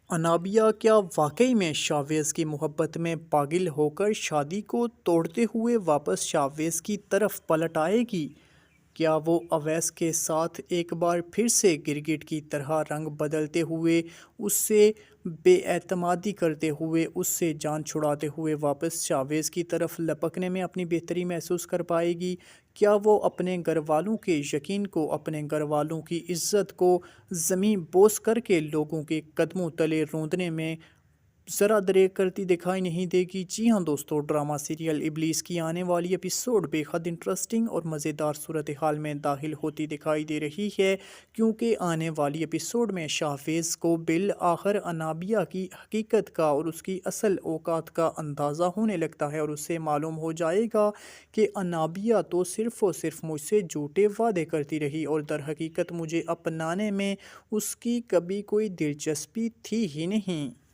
انابیہ کیا واقعی میں شاویز کی محبت میں پاگل ہو کر شادی کو توڑتے ہوئے واپس شاویز کی طرف پلٹ آئے گی؟ کیا وہ اویس کے ساتھ ایک بار پھر سے گرگٹ کی طرح رنگ بدلتے ہوئے، اس سے بے اعتمادی کرتے ہوئے، اس سے جان چھڑاتے ہوئے واپس شاویز کی طرف لپکنے میں اپنی بہتری محسوس کر پائے گی؟ کیا وہ اپنے گھر والوں کے یقین کو، اپنے گھر والوں کی عزت کو زمیں بوس کر کے لوگوں کے قدموں تلے روندنے میں ذرا دریغ کرتی دکھائی نہیں دے گی؟ جی ہاں دوستو، ڈرامہ سیریل ابلیس کی آنے والی ایپیسوڈ بے حد انٹرسٹنگ اور مزیدار صورتحال میں داخل ہوتی دکھائی دے رہی ہے، کیونکہ آنے والی ایپیسوڈ میں شاویز کو بالآخر انابیہ کی حقیقت کا اور اس کی اصل اوقات کا اندازہ ہونے لگتا ہے، اور اسے معلوم ہو جائے گا کہ انابیہ تو صرف اور صرف مجھ سے جھوٹے وعدے کرتی رہی اور در حقیقت مجھے اپنانے میں اس کی کبھی کوئی دلچسپی تھی ہی نہیں۔